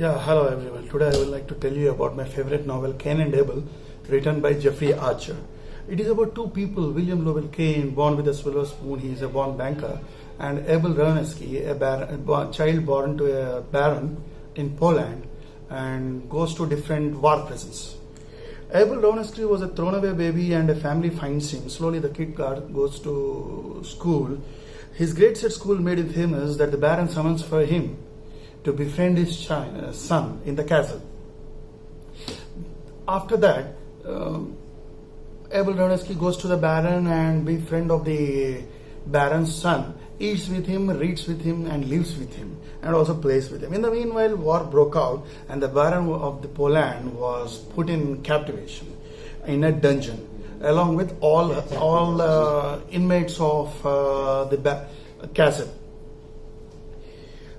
Yeah, hello everyone. Today I would like to tell you about my favorite novel, KANE and ABEL, written by Jeffrey Archer. It is about two people, William Lowell Kane, born with a silver spoon, he is a born banker, and Abel Roneski, a child born to a baron in Poland, and goes to different war prisons. Abel Roneski was a thrown away baby and a family finds him. Slowly the kid goes to school. His grades at school made him famous that the baron summons for him to befriend his son in the castle. After that, Abel Roneski goes to the baron and be friend of the baron's son, eats with him, reads with him, and lives with him, and also plays with him. In the meanwhile, war broke out, and the baron of the Poland was put in captivation in a dungeon, along with all inmates of the castle.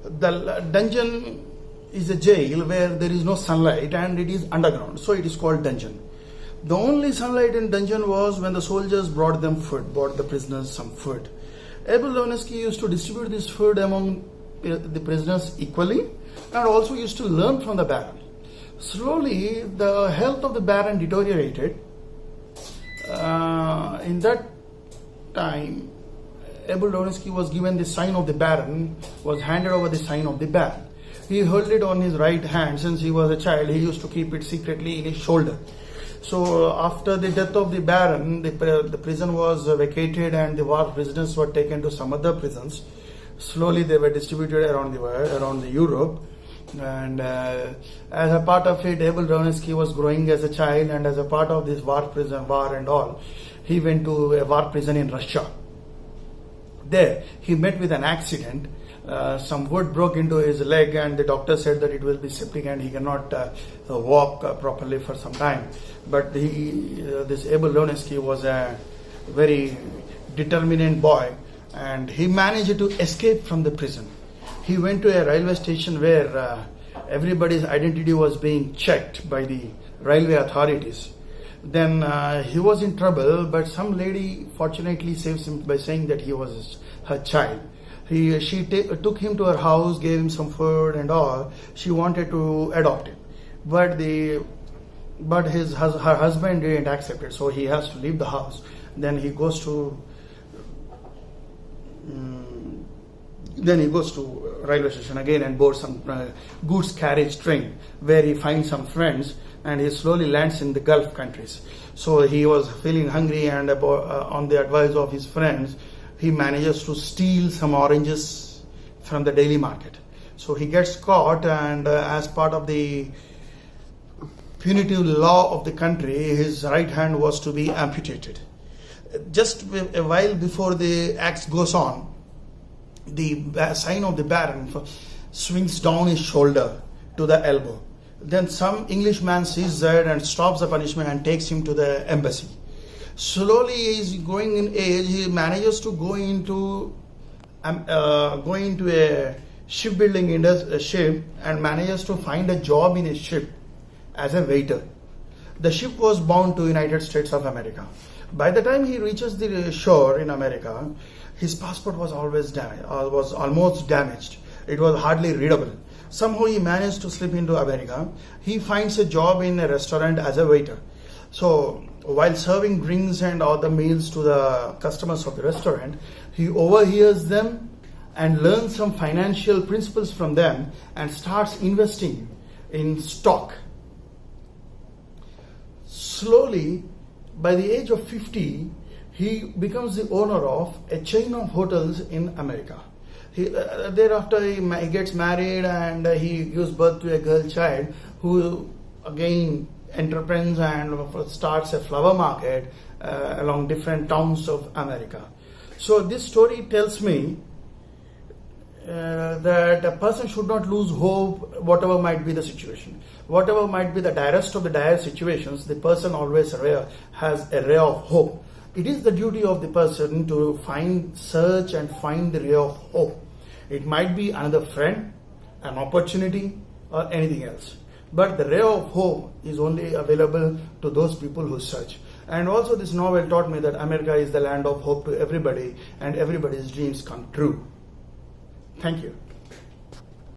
The dungeon is a jail where there is no sunlight and it is underground, so it is called dungeon. The only sunlight in dungeon was when the soldiers brought the prisoners some food. Abel Roneski used to distribute this food among the prisoners equally and also used to learn from the baron. Slowly, the health of the baron deteriorated. In that time, Abel Roneski was given the sign of the baron, was handed over the sign of the baron. He held it on his right hand. Since he was a child, he used to keep it secretly in his shoulder. So after the death of the baron, the prison was vacated and the war prisoners were taken to some other prisons. Slowly they were distributed around the world, around the Europe. And as a part of it, Abel Roneski was growing as a child, and as a part of this war and all, he went to a war prison in Russia. There, he met with an accident. Some wood broke into his leg, and the doctor said that it will be septic and he cannot walk properly for some time. But this Abel Roneski was a very determined boy, and he managed to escape from the prison. He went to a railway station where everybody's identity was being checked by the railway authorities. Then he was in trouble, but some lady fortunately saves him by saying that he was her child. She took him to her house, gave him some food and all. She wanted to adopt him, but her husband didn't accept it, so he has to leave the house. Then he goes to railway station again and boards some goods carriage train, where he finds some friends, and he slowly lands in the Gulf countries. So he was feeling hungry, and on the advice of his friends, he manages to steal some oranges from the daily market. So he gets caught, and as part of the punitive law of the country, his right hand was to be amputated. Just a while before the act goes on, the sign of the baron swings down his shoulder to the elbow. Then some Englishman sees that and stops the punishment and takes him to the embassy. Slowly, he is growing in age. He manages to go into a shipbuilding ship and manages to find a job in a ship as a waiter. The ship was bound to United States of America. By the time he reaches the shore in America, his passport was almost damaged. It was hardly readable. Somehow he managed to slip into America. He finds a job in a restaurant as a waiter. So while serving drinks and other meals to the customers of the restaurant, he overhears them and learns some financial principles from them and starts investing in stock. Slowly, by the age of 50, he becomes the owner of a chain of hotels in America. Thereafter, he gets married and he gives birth to a girl child who again entrepreneurs and starts a flower market along different towns of America. So this story tells me that a person should not lose hope, whatever might be the situation. Whatever might be the direst of the dire situations, the person always has a ray of hope. It is the duty of the person to search and find the ray of hope. It might be another friend, an opportunity, or anything else. But the ray of hope is only available to those people who search. And also this novel taught me that America is the land of hope to everybody, and everybody's dreams come true. Thank you.